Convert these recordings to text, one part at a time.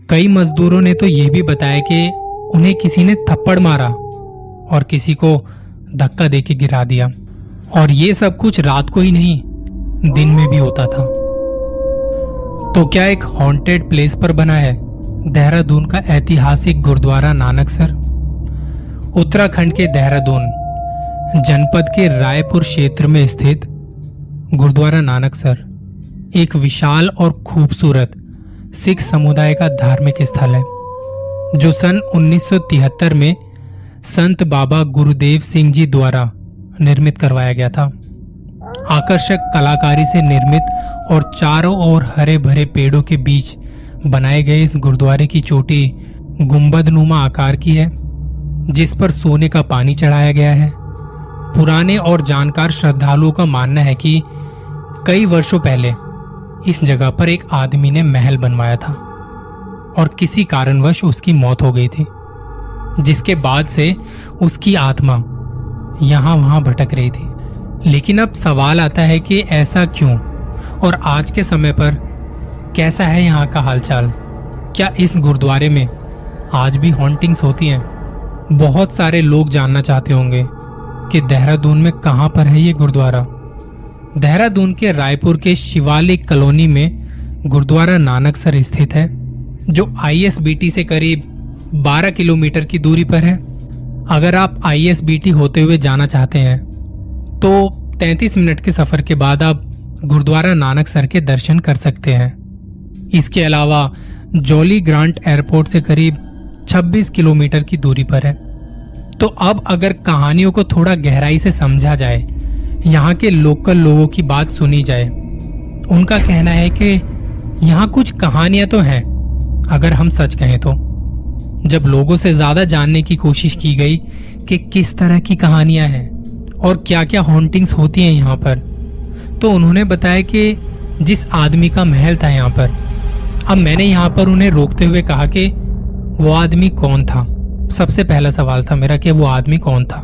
कई मजदूरों ने तो ये भी बताया कि उन्हें किसी ने थप्पड़ मारा और किसी को धक्का देके गिरा दिया, और ये सब कुछ रात को ही नहीं, दिन में भी होता था। तो क्या एक हॉन्टेड प्लेस पर बना है देहरादून का ऐतिहासिक गुरुद्वारा नानकसर? उत्तराखंड के देहरादून जनपद के रायपुर क्षेत्र में स्थित गुरुद्वारा नानकसर एक विशाल और खूबसूरत सिख समुदाय का धार्मिक स्थल है, जो सन 1973 में संत बाबा गुरुदेव सिंह जी द्वारा निर्मित करवाया गया था। आकर्षक कलाकारी से निर्मित और चारों ओर हरे भरे पेड़ों के बीच बनाए गए इस गुरुद्वारे की चोटी गुंबदनुमा आकार की है, जिस पर सोने का पानी चढ़ाया गया है। पुराने और जानकार श्रद्धालुओं का मानना है कि कई वर्षों पहले इस जगह पर एक आदमी ने महल बनवाया था और किसी कारणवश उसकी मौत हो गई थी, जिसके बाद से उसकी आत्मा यहां वहां भटक रही थी। लेकिन अब सवाल आता है कि ऐसा क्यों, और आज के समय पर कैसा है यहाँ का हालचाल? क्या इस गुरुद्वारे में आज भी हॉन्टिंग्स होती हैं? बहुत सारे लोग जानना चाहते होंगे कि देहरादून में कहां पर है ये गुरुद्वारा। देहरादून के रायपुर के शिवालिक कॉलोनी में गुरुद्वारा नानकसर स्थित है, जो ISBT से करीब 12 किलोमीटर की दूरी पर है। अगर आप ISBT होते हुए जाना चाहते हैं तो 33 मिनट के सफर के बाद आप गुरुद्वारा नानकसर के दर्शन कर सकते हैं। इसके अलावा जॉली ग्रांट एयरपोर्ट से करीब 26 किलोमीटर की दूरी पर है। तो अब अगर कहानियों को थोड़ा गहराई से समझा जाए, यहाँ के लोकल लोगों की बात सुनी जाए, उनका कहना है कि यहाँ कुछ कहानियां तो हैं, अगर हम सच कहें तो। जब लोगों से ज्यादा जानने की कोशिश की गई कि किस तरह की कहानियां हैं और क्या क्या हॉन्टिंग्स होती हैं यहाँ पर, तो उन्होंने बताया कि जिस आदमी का महल था यहाँ पर, अब मैंने यहाँ पर उन्हें रोकते हुए कहा कि वो आदमी कौन था। सबसे पहला सवाल था मेरा कि वो आदमी कौन था।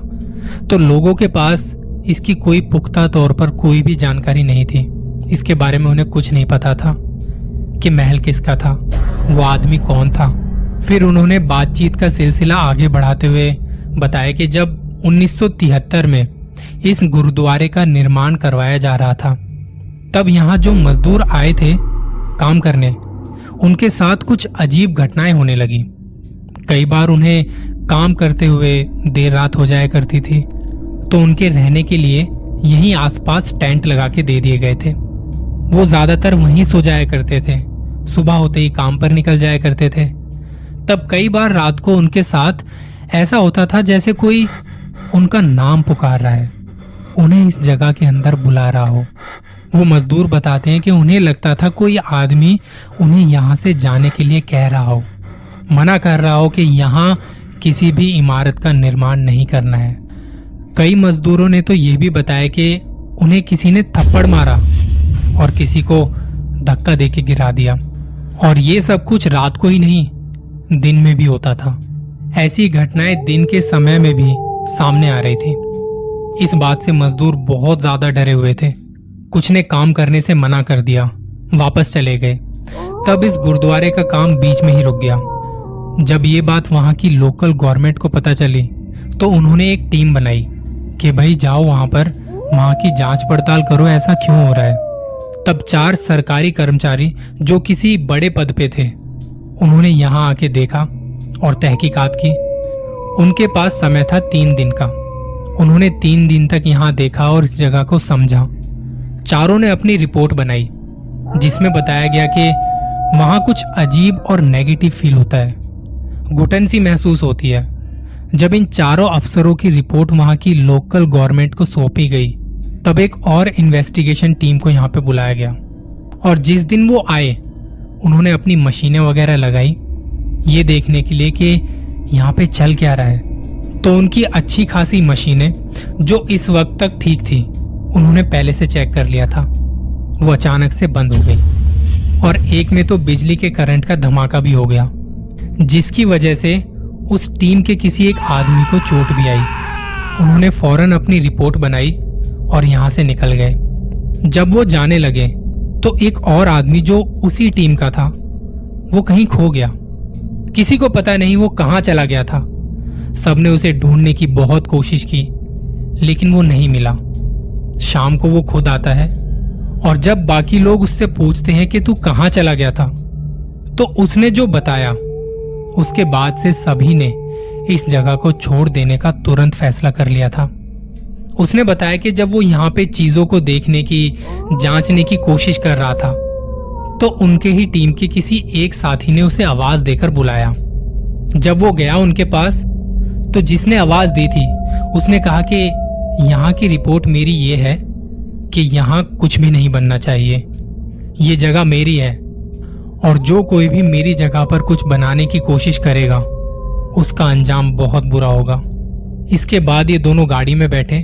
तो लोगों के पास इसकी कोई पुख्ता तौर पर कोई भी जानकारी नहीं थी। इसके बारे में उन्हें कुछ नहीं पता था कि महल किसका था, वो आदमी कौन था। फिर उन्होंने बातचीत का सिलसिला आगे बढ़ाते हुए बताया कि जब 1973 में इस गुरुद्वारे का निर्माण करवाया जा रहा था, तब यहाँ जो मजदूर आए थे काम करने, उनके साथ कुछ अजीब घटनाएं होने लगी। कई बार उन्हें काम करते हुए देर रात हो जाया करती थी, तो उनके रहने के लिए यहीं आसपास टेंट लगा के दे दिए गए थे। वो ज्यादातर वहीं सो जाया करते थे, सुबह होते ही काम पर निकल जाया करते थे। तब कई बार रात को उनके साथ ऐसा होता था जैसे कोई उनका नाम पुकार रहा है, उन्हें इस जगह के अंदर बुला रहा हो। वो मजदूर बताते हैं कि उन्हें लगता था कोई आदमी उन्हें यहाँ से जाने के लिए कह रहा हो, मना कर रहा हो कि यहाँ किसी भी इमारत का निर्माण नहीं करना है। कई मजदूरों ने तो ये भी बताया कि उन्हें किसी ने थप्पड़ मारा और किसी को धक्का देके गिरा दिया, और ये सब कुछ रात को ही नहीं, दिन में भी होता था। ऐसी घटनाएं दिन के समय में भी सामने आ रही थी। इस बात से मजदूर बहुत ज्यादा डरे हुए थे। कुछ ने काम करने से मना कर दिया, वापस चले गए। तब इस गुरुद्वारे का काम बीच में ही रुक गया। जब ये बात वहां की लोकल गवर्नमेंट को पता चली, तो उन्होंने एक टीम बनाई कि भाई जाओ वहां पर, वहां की जांच पड़ताल करो, ऐसा क्यों हो रहा है। तब 4 सरकारी कर्मचारी जो किसी बड़े पद पे थे, उन्होंने यहाँ आके देखा और तहकीकात की। उनके पास समय था 3 दिन का। उन्होंने 3 दिन तक यहाँ देखा और इस जगह को समझा। चारों ने अपनी रिपोर्ट बनाई, जिसमें बताया गया कि वहां कुछ अजीब और नेगेटिव फील होता है, घुटन सी महसूस होती है। जब इन चारों अफसरों की रिपोर्ट वहां की लोकल गवर्नमेंट को सौंपी गई, तब एक और इन्वेस्टिगेशन टीम को यहाँ पे बुलाया गया, और जिस दिन वो आए, उन्होंने अपनी मशीनें वगैरह लगाई ये देखने के लिए कि यहाँ पे चल क्या रहा है। तो उनकी अच्छी खासी मशीनें जो इस वक्त तक ठीक थी, उन्होंने पहले से चेक कर लिया था, वो अचानक से बंद हो गई, और एक में तो बिजली के करंट का धमाका भी हो गया, जिसकी वजह से उस टीम के किसी एक आदमी को चोट भी आई। उन्होंने फौरन अपनी रिपोर्ट बनाई और यहाँ से निकल गए। जब वो जाने लगे तो एक और आदमी जो उसी टीम का था, वो कहीं खो गया किसी को पता नहीं वो कहाँ चला गया था। सबने उसे ढूंढने की बहुत कोशिश की, लेकिन वो नहीं मिला। शाम को वो खुद आता है और जब बाकी लोग उससे पूछते हैं कि तू कहाँ चला गया था, तो उसने जो बताया, उसके बाद से सभी ने इस जगह को छोड़ देने का तुरंत फैसला कर लिया था। उसने बताया कि जब वो यहाँ पे चीजों को देखने की, जांचने की कोशिश कर रहा था, तो उनके ही टीम के किसी एक साथी ने उसे आवाज देकर बुलाया। जब वो गया उनके पास, तो जिसने आवाज दी थी उसने कहा कि यहाँ की रिपोर्ट मेरी ये है कि यहाँ कुछ भी नहीं बनना चाहिए, ये जगह मेरी है और जो कोई भी मेरी जगह पर कुछ बनाने की कोशिश करेगा उसका अंजाम बहुत बुरा होगा। इसके बाद ये दोनों गाड़ी में बैठे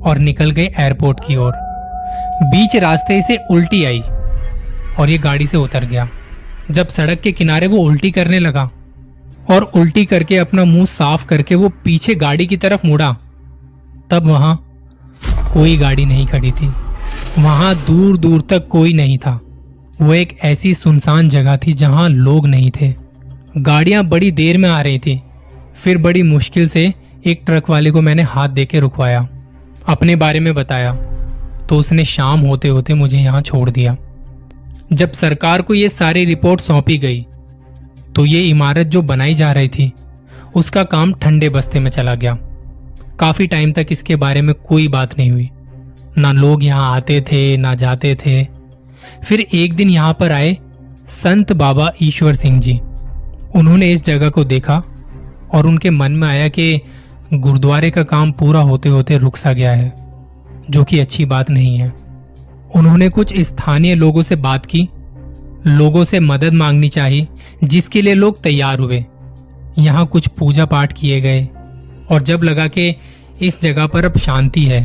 और निकल गए एयरपोर्ट की ओर। बीच रास्ते से उल्टी आई और ये गाड़ी से उतर गया। जब सड़क के किनारे वो उल्टी करने लगा और उल्टी करके अपना मुंह साफ करके वो पीछे गाड़ी की तरफ मुड़ा, तब वहां कोई गाड़ी नहीं खड़ी थी। वहां दूर दूर तक कोई नहीं था। वो एक ऐसी सुनसान जगह थी जहां लोग नहीं थे। गाड़ियां बड़ी देर में आ रही थी। फिर बड़ी मुश्किल से एक ट्रक वाले को मैंने हाथ देके रुकवाया, अपने बारे में बताया, तो उसने शाम होते होते मुझे यहाँ छोड़ दिया। जब सरकार को ये सारी रिपोर्ट सौंपी गई, तो ये इमारत जो बनाई जा रही थी उसका काम ठंडे बस्ते में चला गया। काफी टाइम तक इसके बारे में कोई बात नहीं हुई। ना लोग यहाँ आते थे ना जाते थे। फिर एक दिन यहाँ पर आए संत बाबा ईश्वर सिंह जी। उन्होंने इस जगह को देखा और उनके मन में आया कि गुरुद्वारे का काम पूरा होते होते रुक सा गया है, जो कि अच्छी बात नहीं है। उन्होंने कुछ स्थानीय लोगों से बात की, लोगों से मदद मांगनी चाहिए, जिसके लिए लोग तैयार हुए। यहाँ कुछ पूजा पाठ किए गए और जब लगा कि इस जगह पर अब शांति है,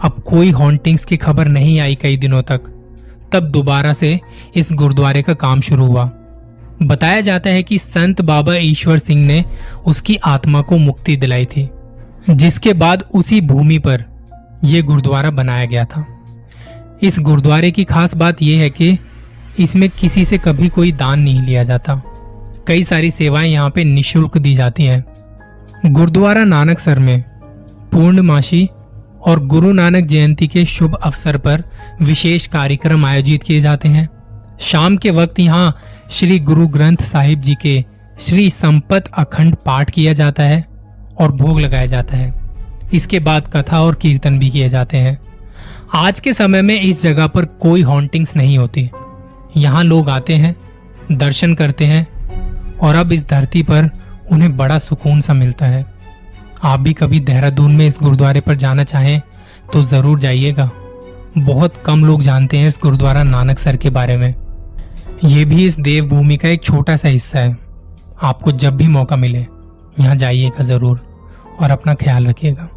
अब कोई हॉन्टिंग्स की खबर नहीं आई कई दिनों तक, तब दोबारा से इस गुरुद्वारे का काम शुरू हुआ। बताया जाता है कि संत बाबा ईश्वर सिंह ने उसकी आत्मा को मुक्ति दिलाई थी, जिसके बाद उसी भूमि पर यह गुरुद्वारा बनाया गया था। इस गुरुद्वारे की खास बात यह है कि इसमें किसी से कभी कोई दान नहीं लिया जाता। कई सारी सेवाएं यहाँ पे निशुल्क दी जाती हैं। गुरुद्वारा नानकसर में पूर्णमासी और गुरु नानक जयंती के शुभ अवसर पर विशेष कार्यक्रम आयोजित किए जाते हैं। शाम के वक्त यहाँ श्री गुरु ग्रंथ साहिब जी के श्री संपत अखंड पाठ किया जाता है और भोग लगाया जाता है। इसके बाद कथा और कीर्तन भी किए जाते हैं। आज के समय में इस जगह पर कोई हॉन्टिंग्स नहीं होती। यहाँ लोग आते हैं, दर्शन करते हैं और अब इस धरती पर उन्हें बड़ा सुकून सा मिलता है। आप भी कभी देहरादून में इस गुरुद्वारे पर जाना चाहें तो जरूर जाइएगा। बहुत कम लोग जानते हैं इस गुरुद्वारा नानकसर के बारे में। ये भी इस देवभूमि का एक छोटा सा हिस्सा है। आपको जब भी मौका मिले यहाँ जाइएगा जरूर और अपना ख्याल रखिएगा।